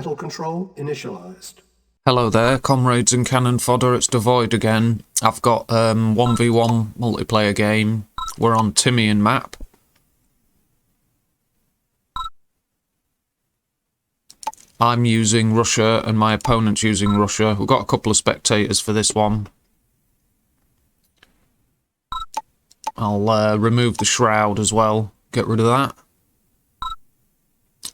Battle control initialized. Hello there, comrades and cannon fodder, it's Dvoid again. I've got 1v1 multiplayer game. We're on Timian map. I'm using Russia and my opponent's using Russia. We've got a couple of spectators for this one. I'll remove the shroud as well, get rid of that.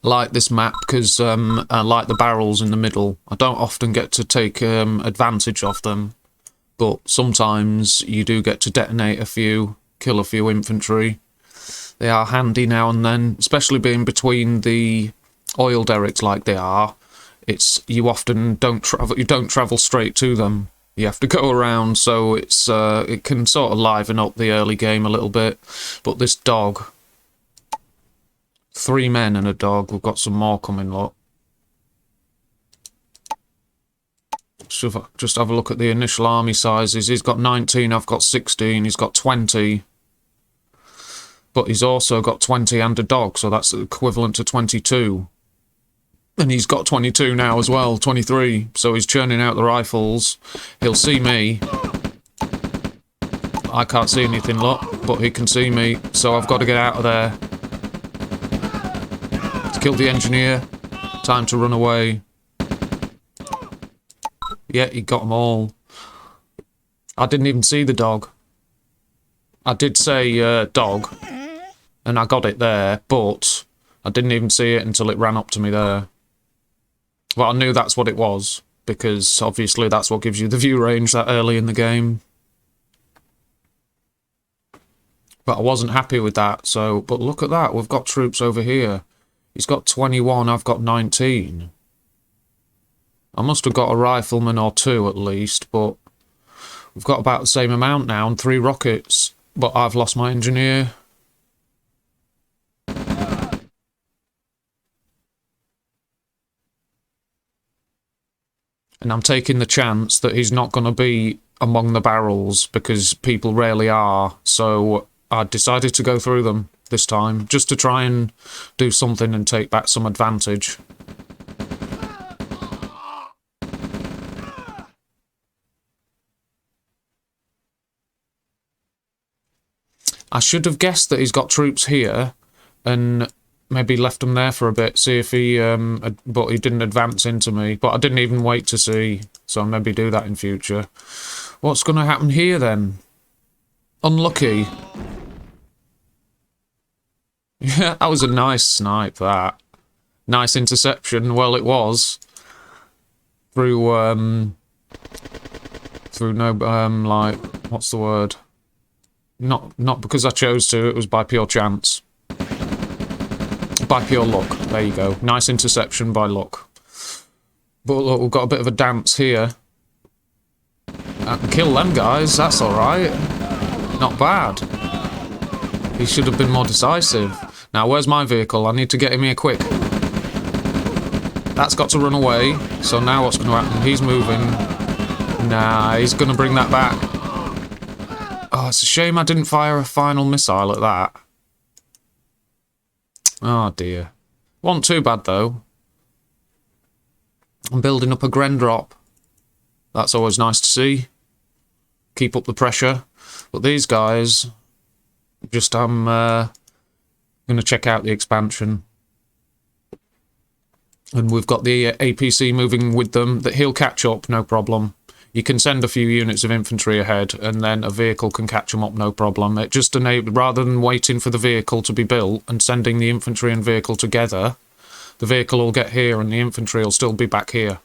I like this map because I like the barrels in the middle. I don't often get to take advantage of them, but sometimes you do get to detonate a few, kill a few infantry. They are handy now and then, especially being between the oil derricks like they are. You often don't travel straight to them. You have to go around, so it can sort of liven up the early game a little bit. But this dog, 3 men and a dog. We've got some more coming, look. Just have a look at the initial army sizes. He's got 19, I've got 16, he's got 20. But he's also got 20 and a dog, so that's equivalent to 22. And he's got 22 now as well, 23. So he's churning out the rifles. He'll see me. I can't see anything, look, but he can see me, so I've got to get out of there. Killed the engineer. Time to run away. Yeah, he got them all. I didn't even see the dog. I did say dog, and I got it there, but I didn't even see it until it ran up to me there. Well, I knew that's what it was, because obviously that's what gives you the view range that early in the game. But I wasn't happy with that, so... But look at that, we've got troops over here. He's got 21, I've got 19. I must have got a rifleman or 2 at least, but we've got about the same amount now and 3 rockets. But I've lost my engineer. And I'm taking the chance that he's not going to be among the barrels, because people rarely are, so I decided to go through them this time, just to try and do something and take back some advantage. I should have guessed that he's got troops here, and maybe left them there for a bit, see if he, but he didn't advance into me, but I didn't even wait to see, so I'll maybe do that in future. What's going to happen here then? Unlucky. Yeah, that was a nice snipe, that. Nice interception. Well, it was. Through no, like, what's the word? Not because I chose to, it was by pure chance. By pure luck. There you go. Nice interception by luck. But look, we've got a bit of a dance here. I can kill them guys, that's alright. Not bad. He should have been more decisive. Now, where's my vehicle? I need to get him here quick. That's got to run away. So now what's going to happen? He's moving. Nah, he's going to bring that back. Oh, it's a shame I didn't fire a final missile at that. Oh, dear. Wasn't too bad, though. I'm building up a Gren drop. That's always nice to see. Keep up the pressure. But these guys... Just, I'm going to check out the expansion. And we've got the APC moving with them. That he'll catch up, no problem. You can send a few units of infantry ahead, and then a vehicle can catch them up, no problem. It just enables, rather than waiting for the vehicle to be built and sending the infantry and vehicle together, the vehicle will get here and the infantry will still be back here.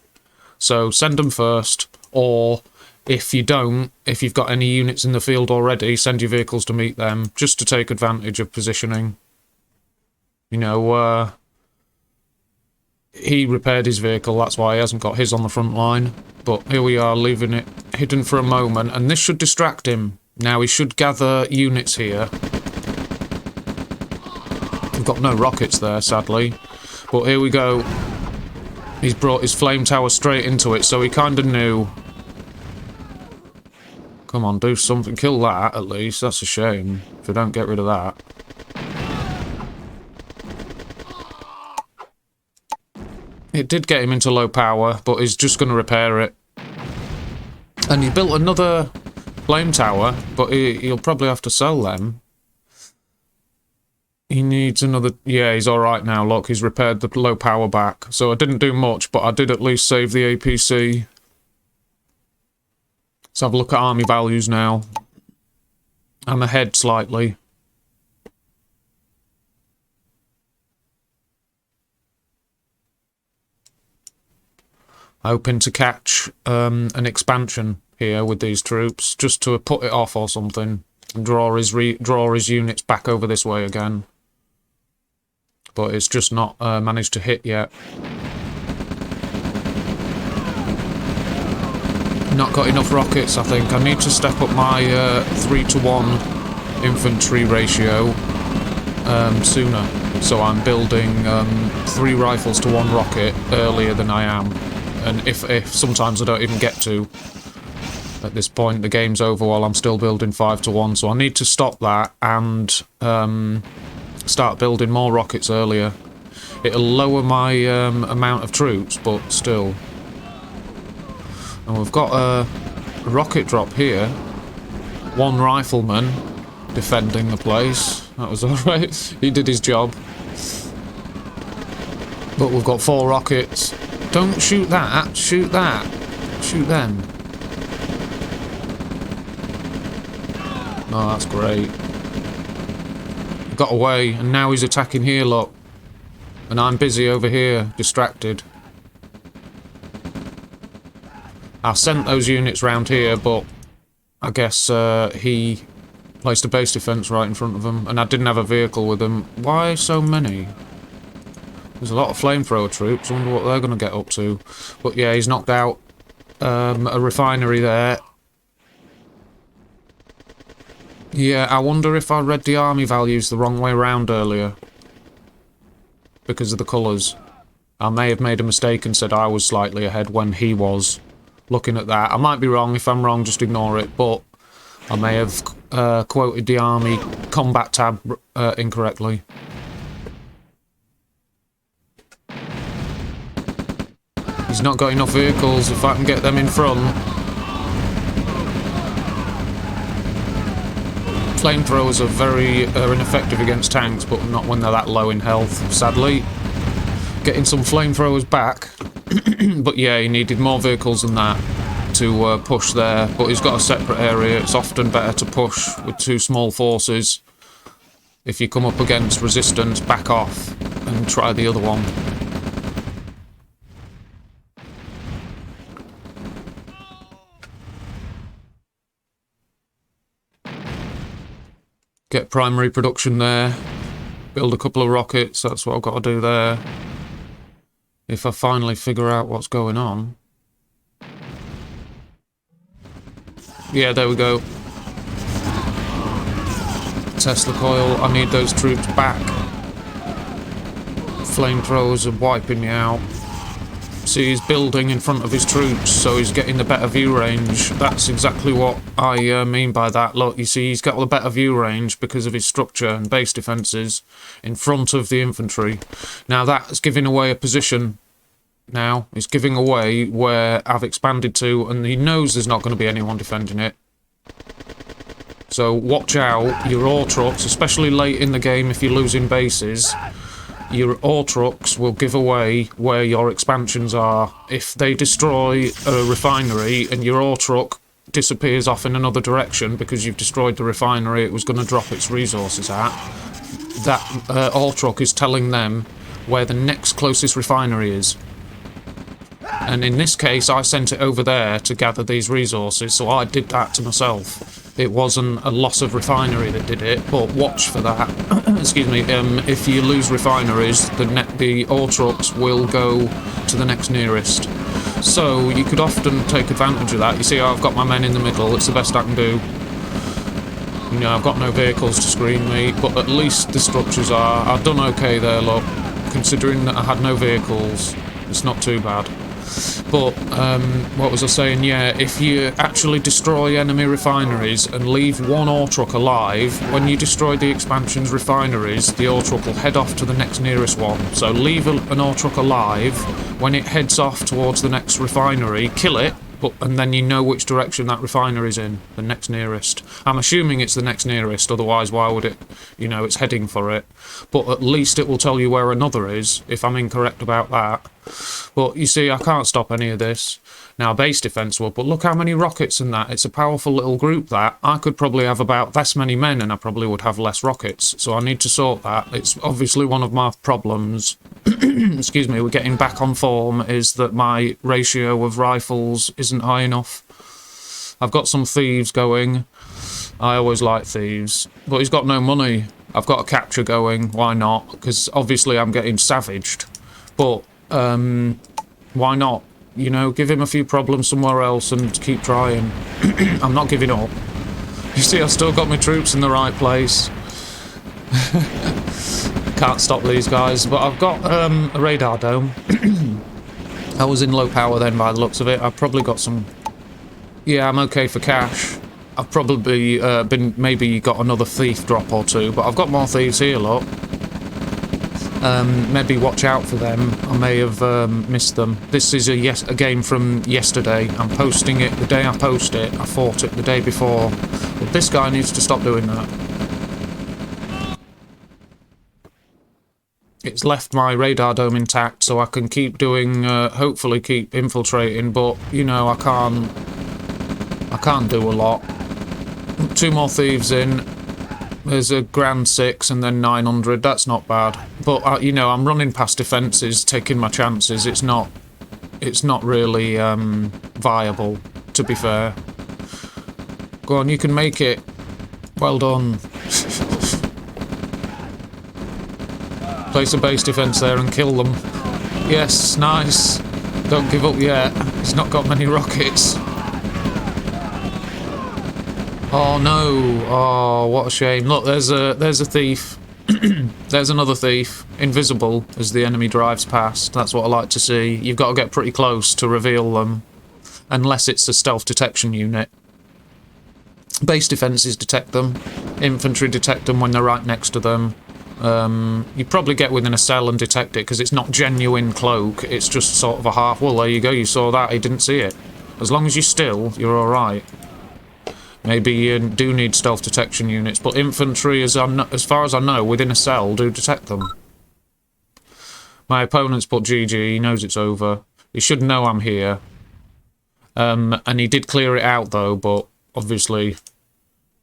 So send them first, or if you don't, if you've got any units in the field already, send your vehicles to meet them, just to take advantage of positioning. You know, he repaired his vehicle, that's why he hasn't got his on the front line. But here we are, leaving it hidden for a moment, and this should distract him. Now, he should gather units here. We've got no rockets there, sadly. But here we go. He's brought his flame tower straight into it, so he kind of knew. Come on, do something. Kill that, at least. That's a shame, if we don't get rid of that. It did get him into low power, but he's just going to repair it. And he built another flame tower, but he'll probably have to sell them. He needs another... Yeah, he's alright now. Look, he's repaired the low power back. So I didn't do much, but I did at least save the APC. Let's have a look at army values now. I'm ahead slightly. Hoping to catch an expansion here with these troops, just to put it off or something, and draw his units back over this way again. But it's just not managed to hit yet. Not got enough rockets, I think. I need to step up my 3-to-1 infantry ratio sooner. So I'm building 3 rifles to 1 rocket earlier than I am. And if sometimes I don't even get to. At this point, the game's over while I'm still building 5-to-1. So I need to stop that and start building more rockets earlier. It'll lower my amount of troops, but still. And we've got a rocket drop here. 1 rifleman defending the place. That was alright. He did his job. But we've got 4 rockets. Don't shoot that. Shoot that. Shoot them. Oh, that's great. Got away, and now he's attacking here, look. And I'm busy over here, distracted. I sent those units round here, but I guess he placed a base defence right in front of him, and I didn't have a vehicle with him. Why so many? There's a lot of flamethrower troops. I wonder what they're going to get up to. But yeah, he's knocked out a refinery there. Yeah, I wonder if I read the army values the wrong way around earlier. Because of the colours. I may have made a mistake and said I was slightly ahead when he was. Looking at that. I might be wrong. If I'm wrong, just ignore it. But I may have quoted the army combat tab incorrectly. He's not got enough vehicles. If I can get them in front. Flamethrowers are ineffective against tanks, but not when they're that low in health, sadly. Getting some flamethrowers back. But yeah, he needed more vehicles than that to push there. But he's got a separate area. It's often better to push with 2 small forces. If you come up against resistance, back off and try the other one. Get primary production there. Build a couple of rockets. That's what I've got to do there. If I finally figure out what's going on. Yeah, there we go. Tesla coil. I need those troops back. Flamethrowers are wiping me out. See, he's building in front of his troops, so he's getting the better view range. That's exactly what I mean by that. Look, you see, he's got the better view range because of his structure and base defences in front of the infantry. Now, that's giving away a position now. It's giving away where I've expanded to, and he knows there's not going to be anyone defending it. So watch out, your ore trucks, especially late in the game if you're losing bases. Your ore trucks will give away where your expansions are. If they destroy a refinery and your ore truck disappears off in another direction because you've destroyed the refinery it was going to drop its resources at, that ore truck is telling them where the next closest refinery is. And in this case, I sent it over there to gather these resources, so I did that to myself. It wasn't a loss of refinery that did it, but watch for that. Excuse me. If you lose refineries, the ore trucks will go to the next nearest. So you could often take advantage of that. You see how I've got my men in the middle. It's the best I can do. You know, I've got no vehicles to screen me, but at least the structures are. I've done okay there, look. Considering that I had no vehicles, it's not too bad. But, what was I saying? Yeah, if you actually destroy enemy refineries and leave one ore truck alive, when you destroy the expansion's refineries, the ore truck will head off to the next nearest one. So leave an ore truck alive, when it heads off towards the next refinery, kill it, and then you know which direction that refinery's in, the next nearest. I'm assuming it's the next nearest, otherwise why would it, you know, it's heading for it. But at least it will tell you where another is, if I'm incorrect about that. But you see, I can't stop any of this. Now, base defense will, but look how many rockets and that. It's a powerful little group, that. I could probably have about this many men, and I probably would have less rockets. So I need to sort that. It's obviously one of my problems. Excuse me, we're getting back on form, is that my ratio of rifles isn't high enough. I've got some thieves going. I always like thieves. But he's got no money. I've got a capture going. Why not? Because obviously I'm getting savaged. But, why not? You know, give him a few problems somewhere else and keep trying. I'm not giving up. You see, I've still got my troops in the right place. Can't stop these guys, but I've got a radar dome. I was in low power then by the looks of it. I've probably got some... Yeah, I'm okay for cash. I've probably maybe got another thief drop or two, but I've got more thieves here, look. Maybe watch out for them. I may have missed them. This is a game from yesterday. I'm posting it the day I post it. I fought it the day before. But this guy needs to stop doing that. It's left my radar dome intact, so I can keep doing, hopefully keep infiltrating, but, you know, I can't do a lot. 2 more thieves in. There's a grand 6 and then 900, that's not bad. But, you know, I'm running past defences, taking my chances. It's not really viable, to be fair. Go on, you can make it. Well done. Place a base defence there and kill them. Yes, nice. Don't give up yet. He's not got many rockets. Oh no! Oh, what a shame! Look, there's a thief. There's another thief, invisible as the enemy drives past. That's what I like to see. You've got to get pretty close to reveal them, unless it's a stealth detection unit. Base defences detect them. Infantry detect them when they're right next to them. You probably get within a cell and detect it because it's not genuine cloak. It's just sort of a half. Well, there you go. You saw that. He didn't see it. As long as you're still, you're all right. Maybe you do need stealth detection units, but infantry, as far as I know, within a cell, do detect them. My opponent's put GG, he knows it's over. He should know I'm here. And he did clear it out, though, but obviously...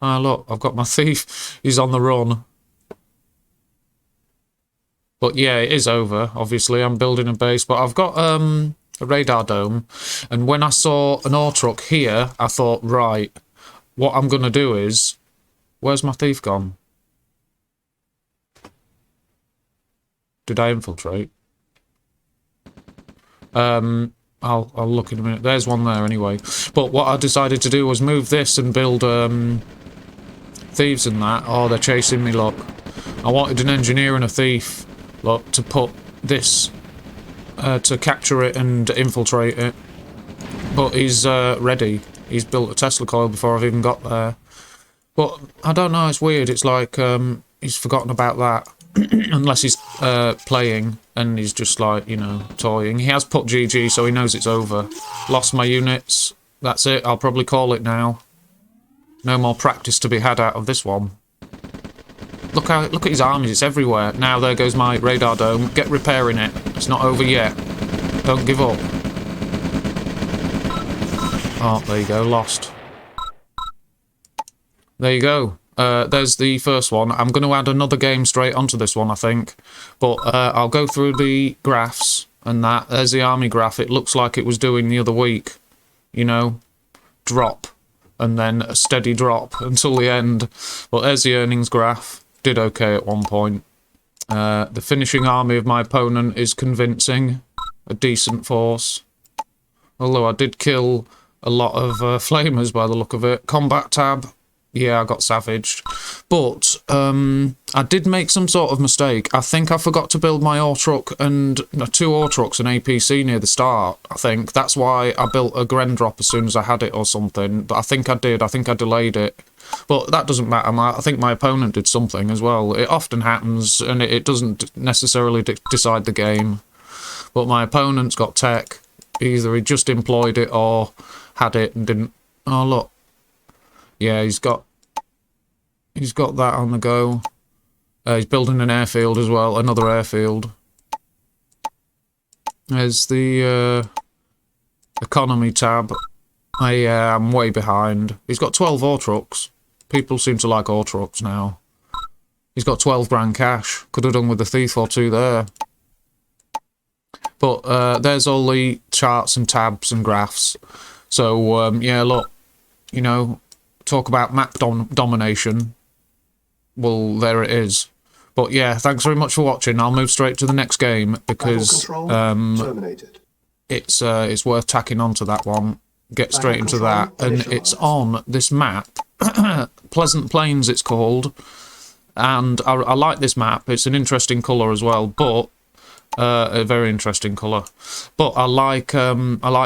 Ah, look, I've got my thief. He's on the run. But yeah, it is over, obviously. I'm building a base, but I've got a radar dome. And when I saw an ore truck here, I thought, right... What I'm going to do is... Where's my thief gone? Did I infiltrate? I'll look in a minute. There's one there anyway. But what I decided to do was move this and build thieves and that. Oh, they're chasing me, look. I wanted an engineer and a thief, look, to put this... to capture it and infiltrate it. But he's ready. He's built a Tesla coil before I've even got there. But, I don't know, it's weird. It's like, he's forgotten about that. Unless he's playing, and he's just like, you know, toying. He has put GG, so he knows it's over. Lost my units. That's it. I'll probably call it now. No more practice to be had out of this one. Look at his armies. It's everywhere. Now, there goes my radar dome. Get repairing it. It's not over yet. Don't give up. Oh, there you go, lost. There you go. There's the first one. I'm going to add another game straight onto this one, I think. But I'll go through the graphs and that. There's the army graph. It looks like it was doing the other week. You know, drop. And then a steady drop until the end. But there's the earnings graph. Did okay at one point. The finishing army of my opponent is convincing. A decent force. Although I did kill... a lot of flamers by the look of it. Combat tab. Yeah, I got savaged. But, I did make some sort of mistake. I think I forgot to build my ore truck and... 2 ore trucks and APC near the start, I think. That's why I built a Gren drop as soon as I had it or something. But I think I did. I think I delayed it. But that doesn't matter. I think my opponent did something as well. It often happens, and it doesn't necessarily decide the game. But my opponent's got tech. Either he just employed it or had it and didn't. Oh, look. Yeah, he's got that on the go. He's building an airfield as well, another airfield. There's the economy tab. I'm way behind. He's got 12 ore trucks. People seem to like ore trucks now. He's got 12 grand cash. Could have done with a thief or two there. But there's all the charts and tabs and graphs. So, yeah, look, you know, talk about map domination. Well, there it is. But yeah, thanks very much for watching. I'll move straight to the next game because terminated. It's worth tacking onto that one. Get straight into that, and it's on this map, Pleasant Plains it's called, and I like this map. It's an interesting colour as well, but a very interesting colour. But I like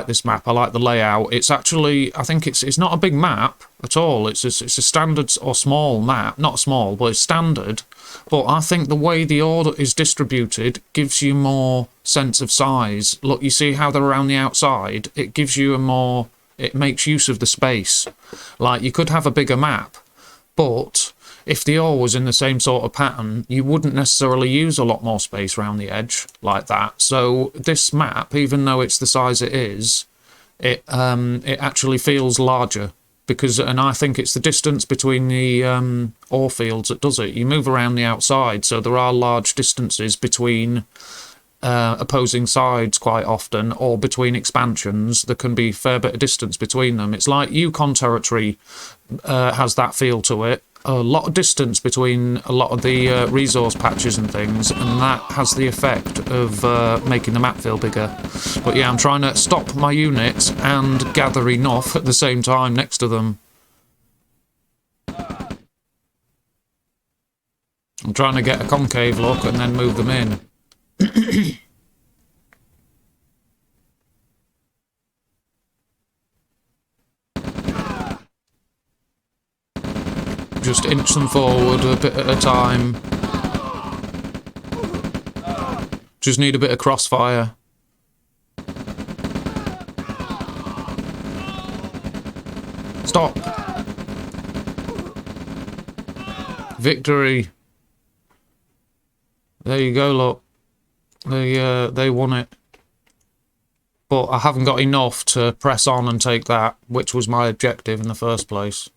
this map. I like the layout. It's actually, I think it's not a big map at all. It's a standard or small map, not small, but it's standard. But I think the way the order is distributed gives you more sense of size. Look, you see how they're around the outside? It gives you a more, it makes use of the space. Like, you could have a bigger map, but if the ore was in the same sort of pattern, you wouldn't necessarily use a lot more space around the edge like that. So this map, even though it's the size it is, it actually feels larger. Because, and I think it's the distance between the ore fields that does it. You move around the outside, so there are large distances between opposing sides quite often, or between expansions. There can be a fair bit of distance between them. It's like Yukon territory has that feel to it. A lot of distance between a lot of the resource patches and things, and that has the effect of making the map feel bigger. But yeah, I'm trying to stop my units and gather enough at the same time next to them. I'm trying to get a concave look and then move them in. Just inch them forward a bit at a time. Just need a bit of crossfire. Stop. Victory. There you go, look. They won it. But I haven't got enough to press on and take that, which was my objective in the first place.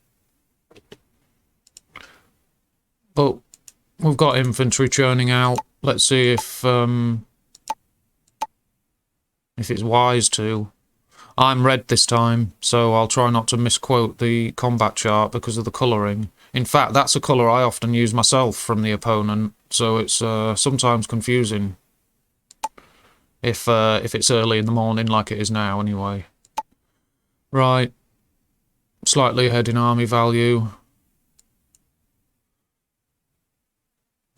But we've got infantry churning out. Let's see if it's wise to. I'm red this time, so I'll try not to misquote the combat chart because of the colouring. In fact, that's a colour I often use myself from the opponent, so it's sometimes confusing. If it's early in the morning like it is now, anyway. Right. Slightly ahead in army value.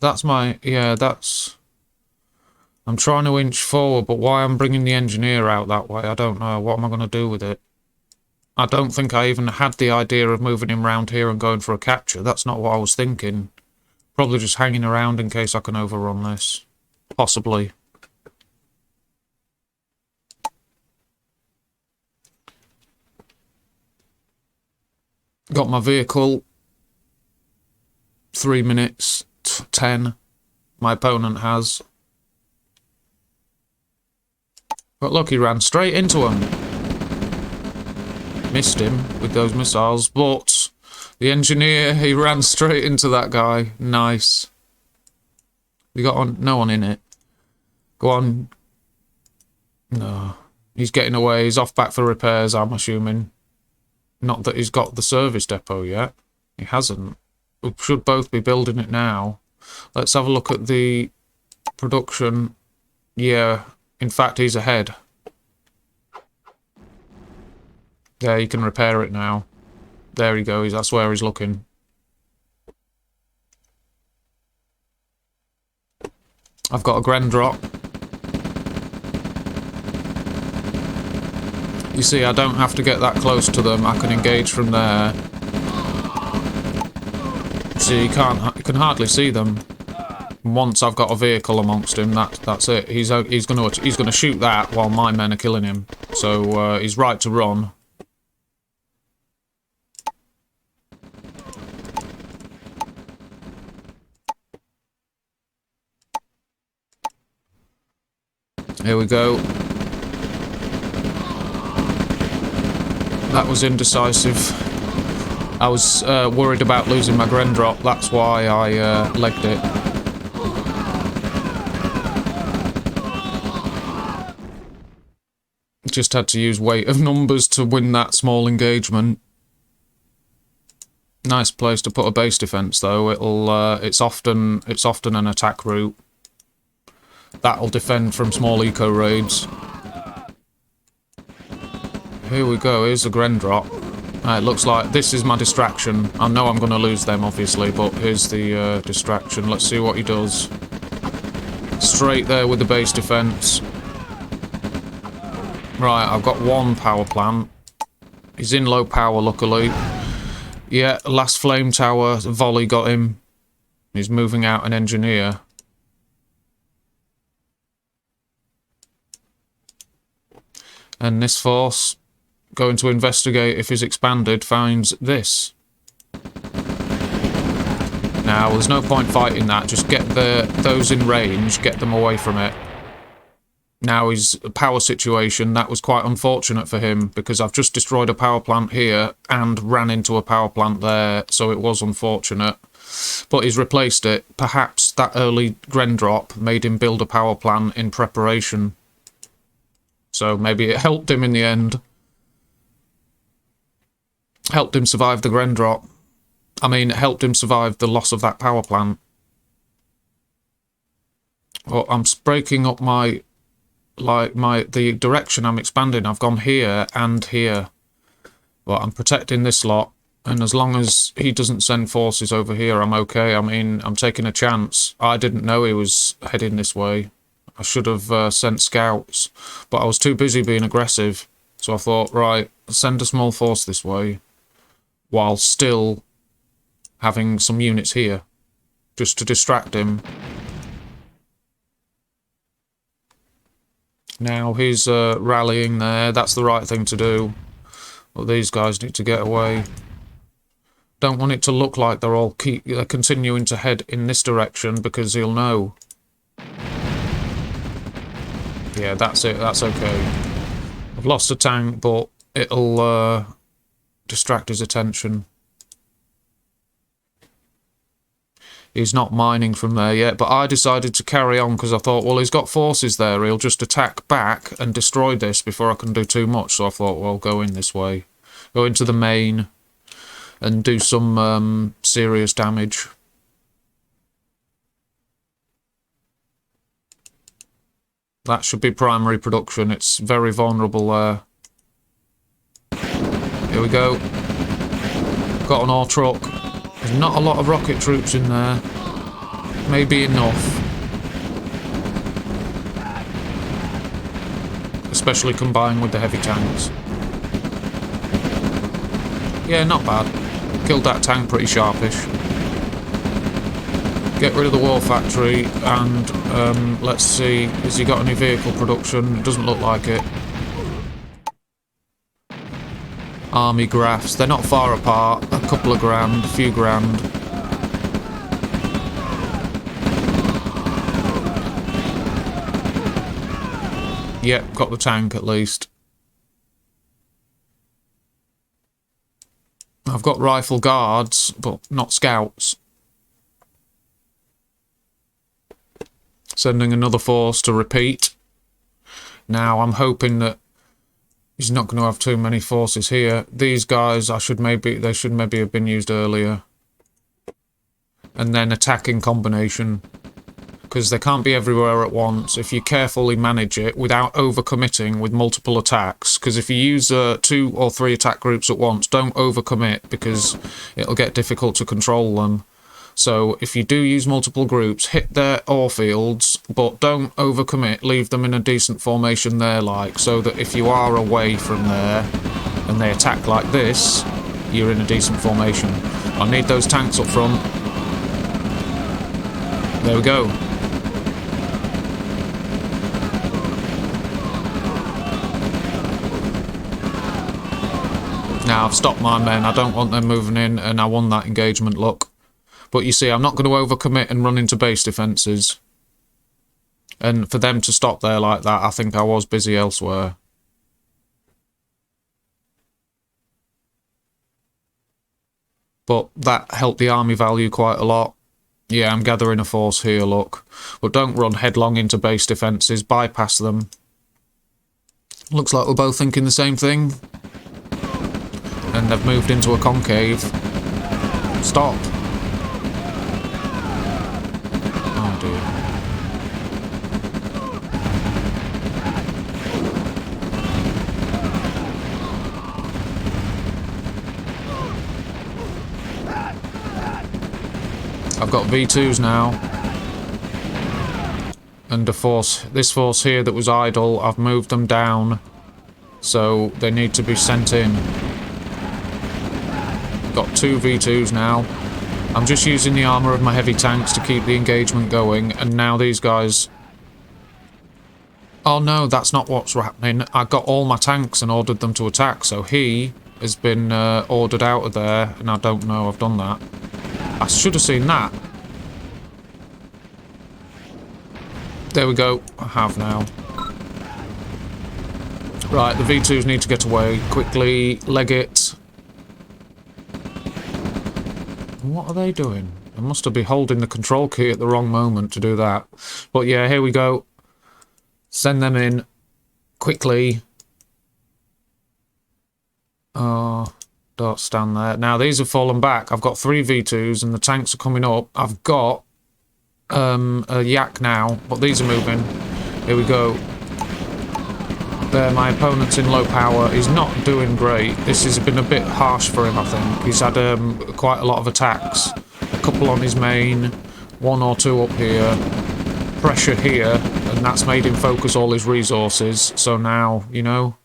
That's my, yeah, that's... I'm trying to inch forward, but why I'm bringing the engineer out that way, I don't know. What am I going to do with it? I don't think I even had the idea of moving him round here and going for a capture. That's not what I was thinking. Probably just hanging around in case I can overrun this. Possibly. Got my vehicle. 3 minutes 10. My opponent has. But look, he ran straight into him. Missed him with those missiles, but the engineer, he ran straight into that guy. Nice. We got no one in it. Go on. No. He's getting away. He's off back for repairs, I'm assuming. Not that he's got the service depot yet. He hasn't. We should both be building it now. Let's have a look at the production. Yeah, in fact, he's ahead. There, you can repair it now. There he goes. That's where he's looking. I've got a grand drop. You see, I don't have to get that close to them. I can engage from there. See, you can hardly see them. Once I've got a vehicle amongst him, that's it. He's gonna shoot that while my men are killing him. So he's right to run. Here we go. That was indecisive. I was worried about losing my Gren drop. That's why I legged it. Just had to use weight of numbers to win that small engagement. Nice place to put a base defense, though. It's often an attack route. That'll defend from small eco raids. Here we go. Here's a Gren drop. It looks like this is my distraction. I know I'm going to lose them, obviously, but here's the distraction. Let's see what he does. Straight there with the base defense. Right, I've got one power plant. He's in low power, luckily. Yeah, last flame tower volley got him. He's moving out an engineer. And this force, going to investigate if he's expanded, finds this. Now, there's no point fighting that. Just get those in range, get them away from it. Now his power situation, that was quite unfortunate for him, because I've just destroyed a power plant here and ran into a power plant there, so it was unfortunate. But he's replaced it. Perhaps that early Gren drop made him build a power plant in preparation. So maybe it helped him in the end. Helped him survive the Gren drop. I mean, it helped him survive the loss of that power plant. Well, I'm breaking up the direction I'm expanding. I've gone here and here. But I'm protecting this lot. And as long as he doesn't send forces over here, I'm okay. I mean, I'm taking a chance. I didn't know he was heading this way. I should have sent scouts. But I was too busy being aggressive. So I thought, right, send a small force this way. While still having some units here. Just to distract him. Now he's rallying there. That's the right thing to do. But these guys need to get away. Don't want it to look like they're continuing to head in this direction, because he'll know. Yeah, that's it. That's okay. I've lost a tank, but it'll distract his attention. He's not mining from there yet, but I decided to carry on because I thought, well, he's got forces there. He'll just attack back and destroy this before I can do too much. So I thought, well, go in this way. Go into the main and do some serious damage. That should be primary production. It's very vulnerable there. Here we go. Got an ore truck. There's not a lot of rocket troops in there. Maybe enough. Especially combined with the heavy tanks. Yeah, not bad. Killed that tank pretty sharpish. Get rid of the war factory and let's see, has he got any vehicle production? Doesn't look like it. Army graphs, they're not far apart. A couple of grand, a few grand. Yep, got the tank at least. I've got rifle guards, but not scouts. Sending another force to repeat. Now I'm hoping that he's not going to have too many forces here. These guys, they should maybe have been used earlier. And then attack in combination. Because they can't be everywhere at once if you carefully manage it without overcommitting with multiple attacks. Because if you use 2 or 3 attack groups at once, don't overcommit because it'll get difficult to control them. So if you do use multiple groups, hit their ore fields, but don't overcommit, leave them in a decent formation there, so that if you are away from there and they attack like this, you're in a decent formation. I need those tanks up front. There we go. Now, I've stopped my men. I don't want them moving in, and I won that engagement, look. But you see, I'm not going to overcommit and run into base defences. And for them to stop there like that, I think I was busy elsewhere. But that helped the army value quite a lot. Yeah, I'm gathering a force here, look. But don't run headlong into base defences, bypass them. Looks like we're both thinking the same thing. And they've moved into a concave. Stop. Oh dear. I've got V2s now. And a force, this force here that was idle, I've moved them down. So they need to be sent in. Got 2 V2s now. I'm just using the armour of my heavy tanks to keep the engagement going, and now these guys... Oh no, that's not what's happening. I got all my tanks and ordered them to attack, so he has been ordered out of there, and I don't know I've done that. I should have seen that. There we go. I have now. Right, the V2s need to get away. Quickly, leg it. What are they doing? They must have been holding the control key at the wrong moment to do that. But yeah, here we go. Send them in. Quickly. Oh, don't stand there. Now, these have fallen back. I've got 3 V2s and the tanks are coming up. I've got a yak now, but these are moving. Here we go. There, my opponent's in low power. He's not doing great. This has been a bit harsh for him, I think. He's had quite a lot of attacks. A couple on his main, 1 or 2 up here. Pressure here, and that's made him focus all his resources. So now, you know...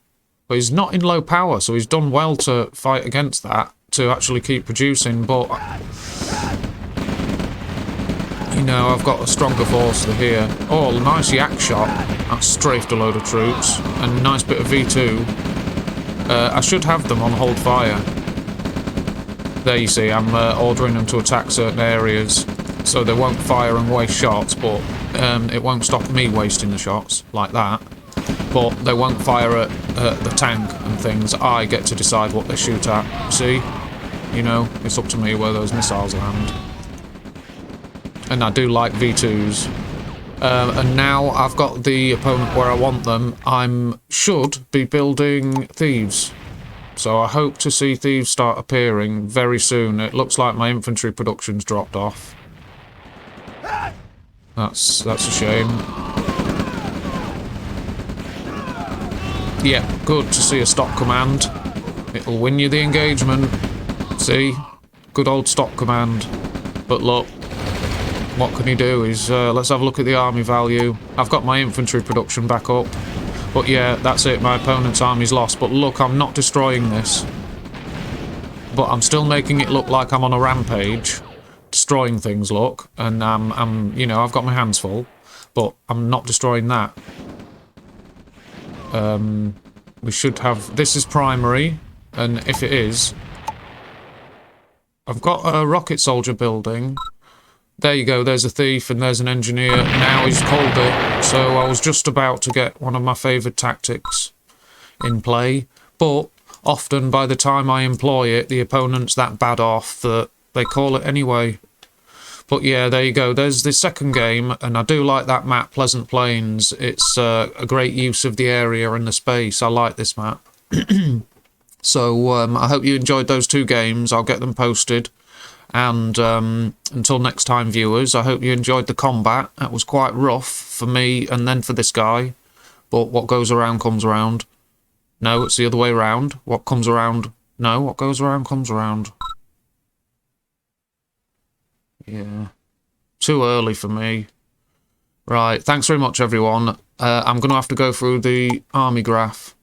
But he's not in low power, so he's done well to fight against that, to actually keep producing, but... You know, I've got a stronger force here. Oh, nice yak shot. That strafed a load of troops. And a nice bit of V2. I should have them on hold fire. There you see, I'm ordering them to attack certain areas. So they won't fire and waste shots, but it won't stop me wasting the shots like that. But they won't fire at the tank and things. I get to decide what they shoot at. See? You know, it's up to me where those missiles land. And I do like V2s. And now I've got the opponent where I want them. I should be building thieves. So I hope to see thieves start appearing very soon. It looks like my infantry production's dropped off. That's a shame. Yeah, good to see a stop command. It'll win you the engagement. See? Good old stop command. But look, what can he do is, let's have a look at the army value. I've got my infantry production back up. But yeah, that's it, my opponent's army's lost. But look, I'm not destroying this. But I'm still making it look like I'm on a rampage. Destroying things, look. And I'm you know, I've got my hands full. But I'm not destroying that. We should have... This is primary. And if it is... I've got a rocket soldier building. There you go, there's a thief and there's an engineer. Now he's called it. So I was just about to get one of my favoured tactics in play. But often by the time I employ it, the opponent's that bad off that they call it anyway. But yeah, there you go. There's the second game, and I do like that map, Pleasant Plains. It's a great use of the area and the space. I like this map. So I hope you enjoyed those 2 games. I'll get them posted. And until next time, viewers, I hope you enjoyed the combat. That was quite rough for me and then for this guy. But what goes around comes around. No, it's the other way around. What comes around... No, what goes around comes around. Yeah. Too early for me. Right, thanks very much, everyone. I'm going to have to go through the army graph.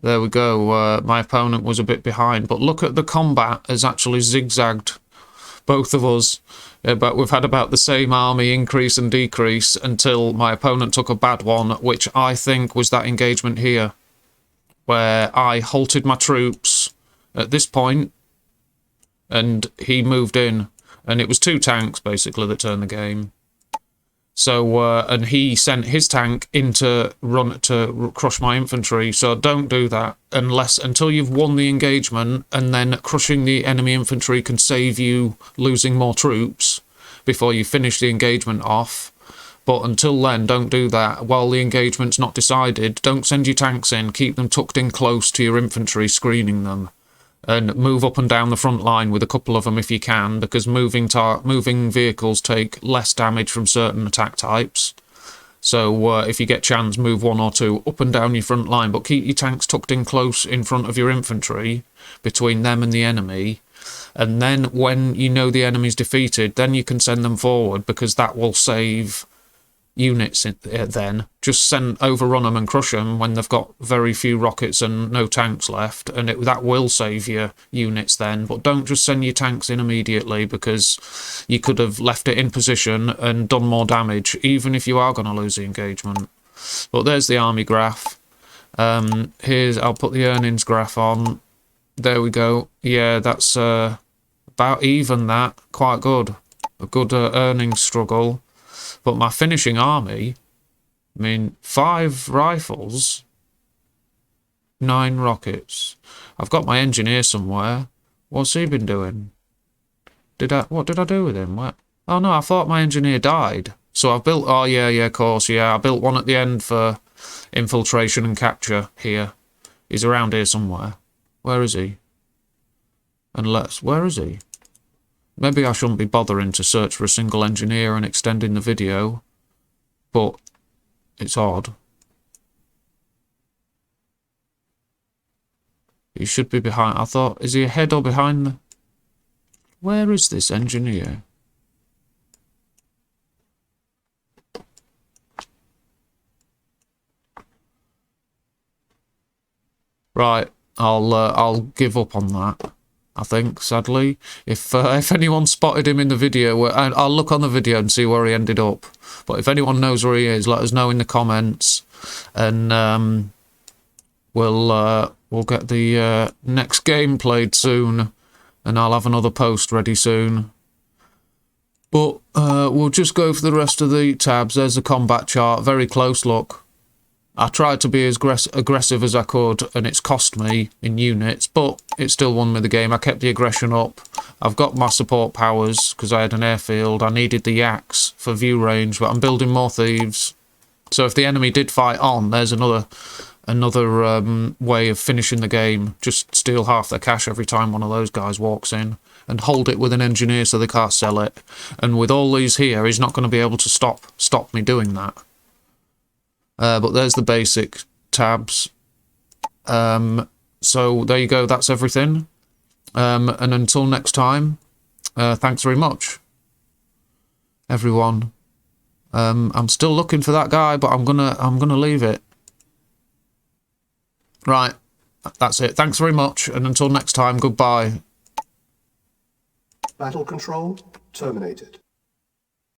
There we go. My opponent was a bit behind. But look at the combat has actually zigzagged both of us. But we've had about the same army increase and decrease until my opponent took a bad one, which I think was that engagement here, where I halted my troops at this point, and he moved in, and it was 2 tanks basically that turned the game. So, and he sent his tank in to crush my infantry. So don't do that until you've won the engagement, and then crushing the enemy infantry can save you losing more troops before you finish the engagement off. But until then, don't do that. While the engagement's not decided, don't send your tanks in. Keep them tucked in close to your infantry, screening them. And move up and down the front line with a couple of them if you can, because moving vehicles take less damage from certain attack types. So if you get chance, move 1 or 2 up and down your front line, but keep your tanks tucked in close in front of your infantry, between them and the enemy. And then when you know the enemy's defeated, then you can send them forward, because that will save units then. Just overrun them and crush them when they've got very few rockets and no tanks left, and that will save your units then. But don't just send your tanks in immediately, because you could have left it in position and done more damage, even if you are going to lose the engagement. But there's the army graph. I'll put the earnings graph on. There we go. Yeah, that's about even. That quite good. A good earnings struggle. But my finishing army, I mean, 5 rifles, 9 rockets. I've got my engineer somewhere. What's he been doing? What did I do with him? What? Oh no, I thought my engineer died. So I've built, oh yeah, of course, yeah. I built one at the end for infiltration and capture here. He's around here somewhere. Where is he? Where is he? Maybe I shouldn't be bothering to search for a single engineer and extending the video, but it's odd. He should be behind. I thought, is he ahead or behind the... Where is this engineer? Right, I'll give up on that. I think, sadly, if anyone spotted him in the video, I'll look on the video and see where he ended up. But if anyone knows where he is, let us know in the comments, and we'll get the next game played soon, and I'll have another post ready soon. But we'll just go for the rest of the tabs. There's the combat chart, very close look. I tried to be as aggressive as I could, and it's cost me in units, but it still won me the game. I kept the aggression up. I've got my support powers, because I had an airfield. I needed the yaks for view range, but I'm building more thieves. So if the enemy did fight on, there's another way of finishing the game. Just steal half their cash every time one of those guys walks in, and hold it with an engineer so they can't sell it. And with all these here, he's not going to be able to stop me doing that. But there's the basic tabs. So there you go, that's everything. And until next time, thanks very much, everyone. I'm still looking for that guy, but I'm gonna leave it. Right, that's it. Thanks very much, and until next time, goodbye. Battle control terminated.